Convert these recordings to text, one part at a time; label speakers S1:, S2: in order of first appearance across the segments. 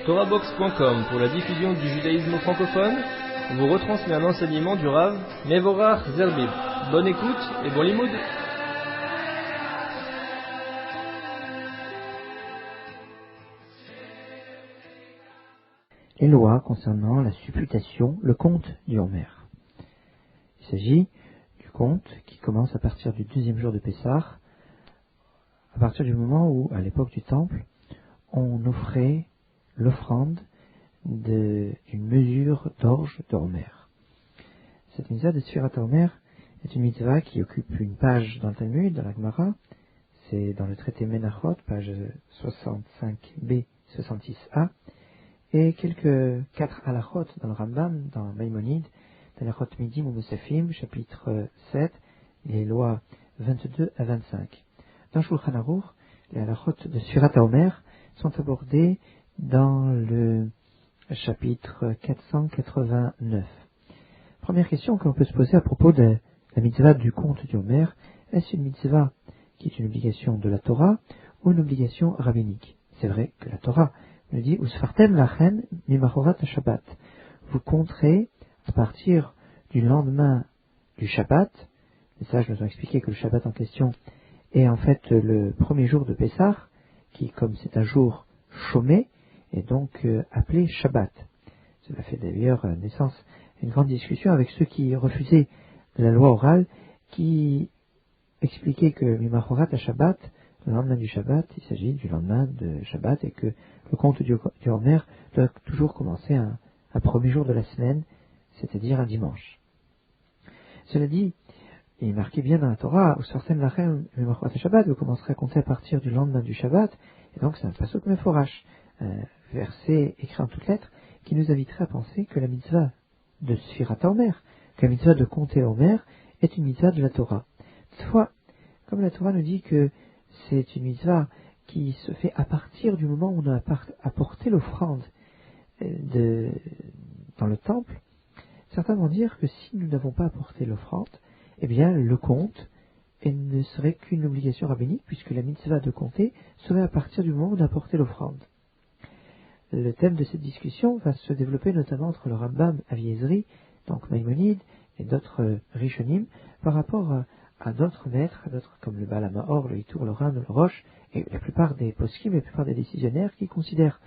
S1: Torahbox.com pour la diffusion du judaïsme francophone vous retransmet un enseignement du Rav Mevorach Zerbib. Bonne écoute et bon limoud.
S2: Les lois concernant la supputation, le compte du Homer. Il s'agit du compte qui commence à partir du 12e jour de Pessah, à partir du moment où, à l'époque du Temple, on offrait l'offrande d'une mesure d'orge de Homer. Cette mitzvah de Sfirat Homer est une mitzvah qui occupe une page dans le Talmud, dans la Gemara. C'est dans le traité Menachot, page 65b, 66a, et quelques 4 halachot dans le Rambam, dans Maïmonide, halachot Midim ou Musafim, chapitre 7, les lois 22 à 25. Dans Shulchan Aruch, les halachot de Sfirat Homer sont abordés dans le chapitre 489. Première question que l'on peut se poser à propos de la mitzvah du compte du Homer, est-ce une mitzvah qui est une obligation de la Torah ou une obligation rabbinique? C'est vrai que la Torah nous dit Usfartem lachen mimachorat Shabbat. Vous compterez à partir du lendemain du Shabbat. Les sages nous ont expliqué que le Shabbat en question est en fait le premier jour de Pessah, qui, comme c'est un jour chômé, est donc appelé Shabbat. Cela fait d'ailleurs naissance à une grande discussion avec ceux qui refusaient la loi orale, qui expliquaient que mimachorat Shabbat, le lendemain du Shabbat, il s'agit du lendemain de Shabbat et que le compte du Homer doit toujours commencer un premier jour de la semaine, c'est-à-dire un dimanche. Cela dit, il est marqué bien dans la Torah, Shabbat, vous commencerez à compter à partir du lendemain du Shabbat, et donc c'est un pasuk meforash, un verset écrit en toutes lettres, qui nous inviterait à penser que la mitzvah de Sfirat Homer, que la mitzvah de compter Homer, est une mitzvah de la Torah. Toutefois, comme la Torah nous dit que c'est une mitzvah qui se fait à partir du moment où on a apporté l'offrande dans le temple, certains vont dire que si nous n'avons pas apporté l'offrande, eh bien le compte ne serait qu'une obligation rabbinique, puisque la mitzvah de compter serait à partir du moment où on a apporté l'offrande. Le thème de cette discussion va se développer notamment entre le Rambam Aviezri, donc Maïmonide, et d'autres Rishonim, par rapport à d'autres maîtres, comme le Baal HaMaor, le Hitour, le Ran, le Roche, et la plupart des poskim, la plupart des décisionnaires, qui considèrent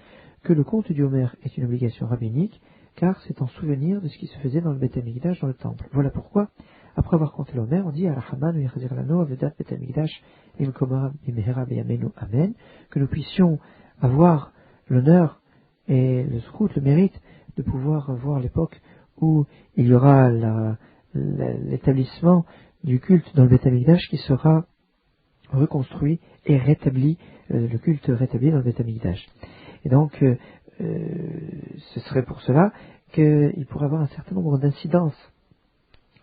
S2: que le compte du Homer est une obligation rabbinique, car c'est en souvenir de ce qui se faisait dans le Beth Amikdash, dans le temple. Voilà pourquoi, après avoir compté l'Homer, on dit Arachaman Yachzir Lano Avedat Beth Amikdash Imkomara Bimehera Beyamenu Amen, que nous puissions avoir l'honneur et le zkout, le mérite de pouvoir voir l'époque où il y aura l'établissement du culte dans le Beth Amikdash qui sera reconstruit et rétabli, le culte rétabli dans le Beth Amikdash. Et donc, ce serait pour cela qu'il pourrait avoir un certain nombre d'incidences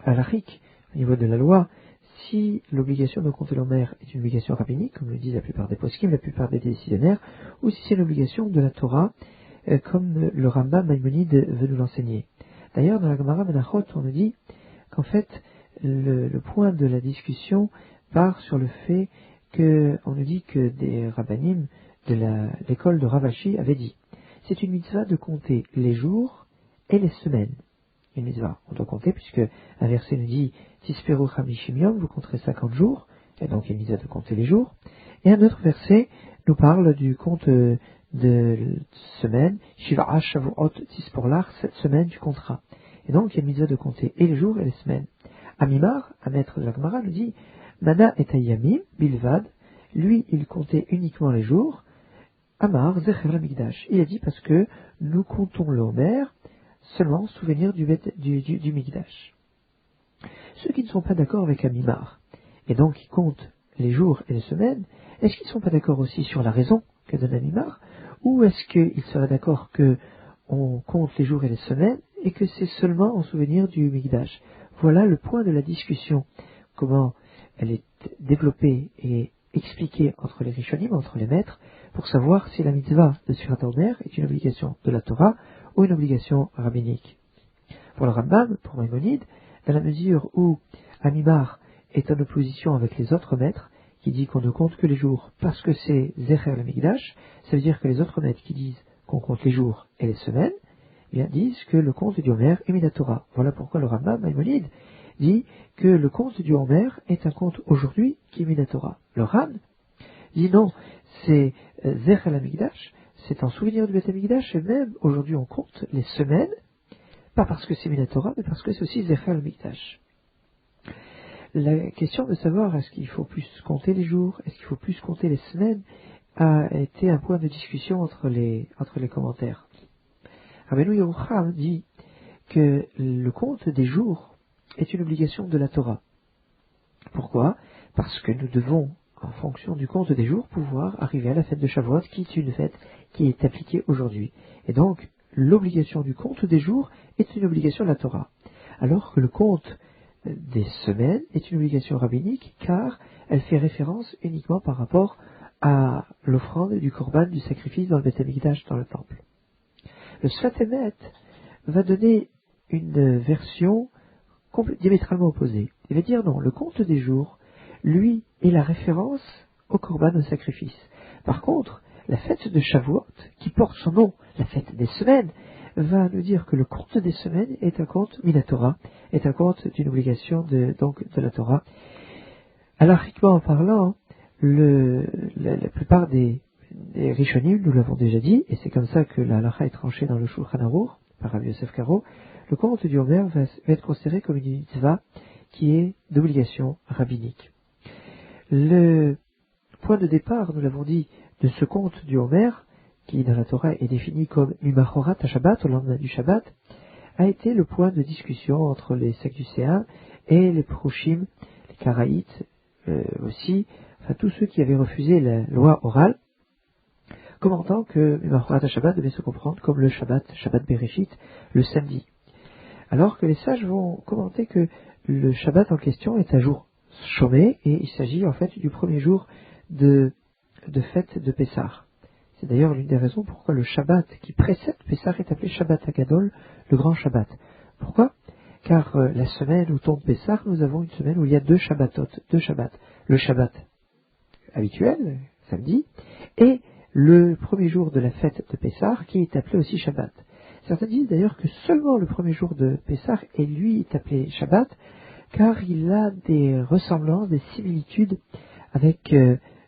S2: halachiques au niveau de la loi, si l'obligation de compter l'Homer est une obligation rabbinique, comme le disent la plupart des poskim, la plupart des décisionnaires, ou si c'est une obligation de la Torah, comme le Rambam Maïmonide veut nous l'enseigner. D'ailleurs, dans la Gemara Menachot, on nous dit qu'en fait, le point de la discussion part sur le fait qu'on nous dit que des rabbanim de l'école de Ravashi avaient dit c'est une mitzvah de compter les jours et les semaines. Une mitzvah, on doit compter puisque un verset nous dit Tisperu Chamishim Yom, vous compterez 50 jours, et donc il y a une mitzvah de compter les jours. Et un autre verset nous parle du compte de semaine, Shiva Shavuot Tisporlar, 7 semaines tu compteras. Et donc il y a une mitzvah de compter et les jours et les semaines. Amimar, un maître de la Gemara, nous dit Mana et Ayamim, Bilvad, lui il comptait uniquement les jours. Amar, Zecher Lamikdash. Il a dit parce que nous comptons le Homer seulement souvenir du Mikdash. Ceux qui ne sont pas d'accord avec Amimar, et donc qui comptent les jours et les semaines, est-ce qu'ils ne sont pas d'accord aussi sur la raison que donne Amimar, ou est-ce qu'ils seraient d'accord que on compte les jours et les semaines, et que c'est seulement en souvenir du Mikdash? Voilà le point de la discussion, comment elle est développée et expliquée entre les Rishonim, entre les maîtres, pour savoir si la mitzvah de Sfirat Homer est une obligation de la Torah ou une obligation rabbinique. Pour le Rambam, pour Maïmonide, dans la mesure où Amimar est en opposition avec les autres maîtres, qui dit qu'on ne compte que les jours parce que c'est Zecher le Mikdash, ça veut dire que les autres maîtres qui disent qu'on compte les jours et les semaines, eh bien, disent que le compte du Homer est Minatora. Voilà pourquoi le Rambam Maïmonide dit que le compte du Homer est un compte aujourd'hui qui est Minatora. Le Ran dit non, c'est Zech al-Amigdash, c'est en souvenir du Beth Amigdash, et même aujourd'hui on compte les semaines, pas parce que c'est Minatora, mais parce que c'est aussi Zech al-Amigdash. La question de savoir est-ce qu'il faut plus compter les jours, est-ce qu'il faut plus compter les semaines, a été un point de discussion entre les commentaires. Rabbeinu Yerucham dit que le compte des jours est une obligation de la Torah. Pourquoi ? Parce que nous devons, en fonction du compte des jours, pouvoir arriver à la fête de Shavuot, qui est une fête qui est appliquée aujourd'hui. Et donc, l'obligation du compte des jours est une obligation de la Torah. Alors que le compte des semaines est une obligation rabbinique, car elle fait référence uniquement par rapport à l'offrande du korban, du sacrifice dans le Beth Amikdash, dans le temple. Le Sfat Emet va donner une version diamétralement opposée. Il va dire non, le compte des jours, lui, est la référence au korban, au sacrifice. Par contre, la fête de Shavuot, qui porte son nom, la fête des semaines, va nous dire que le compte des semaines est un compte minatora, est un compte d'une obligation de la Torah. Halakhiquement en parlant, la plupart des Rishonim, nous l'avons déjà dit, et c'est comme ça que la halakha est tranchée dans le Shulchan Aruch, par Rabbi Yosef Karo, le compte du Homer va être considéré comme une mitzvah qui est d'obligation rabbinique. Le point de départ, nous l'avons dit, de ce compte du Homer, qui dans la Torah est défini comme Mimachorat à Shabbat, au lendemain du Shabbat, a été le point de discussion entre les Sadducéens et les Prushim, les Karaïtes aussi, enfin tous ceux qui avaient refusé la loi orale, commentant que Mimachorat à Shabbat devait se comprendre comme le Shabbat Bereshit, le samedi. Alors que les sages vont commenter que le Shabbat en question est un jour chômé et il s'agit en fait du premier jour de fête de Pessah. C'est d'ailleurs l'une des raisons pourquoi le Shabbat qui précède Pessah est appelé Shabbat Hagadol, le grand Shabbat. Pourquoi ? Car la semaine où tombe Pessah, nous avons une semaine où il y a deux Shabbats. Le Shabbat habituel, samedi, et le premier jour de la fête de Pessah qui est appelé aussi Shabbat. Certains disent d'ailleurs que seulement le premier jour de Pessah est lui est appelé Shabbat, car il a des ressemblances, des similitudes avec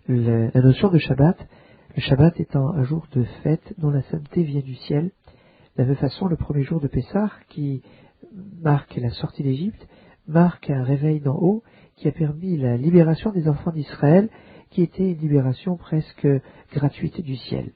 S2: la notion de Shabbat. Le Shabbat étant un jour de fête dont la sainteté vient du ciel. De la même façon, le premier jour de Pessah, qui marque la sortie d'Égypte, marque un réveil d'en haut qui a permis la libération des enfants d'Israël, qui était une libération presque gratuite du ciel.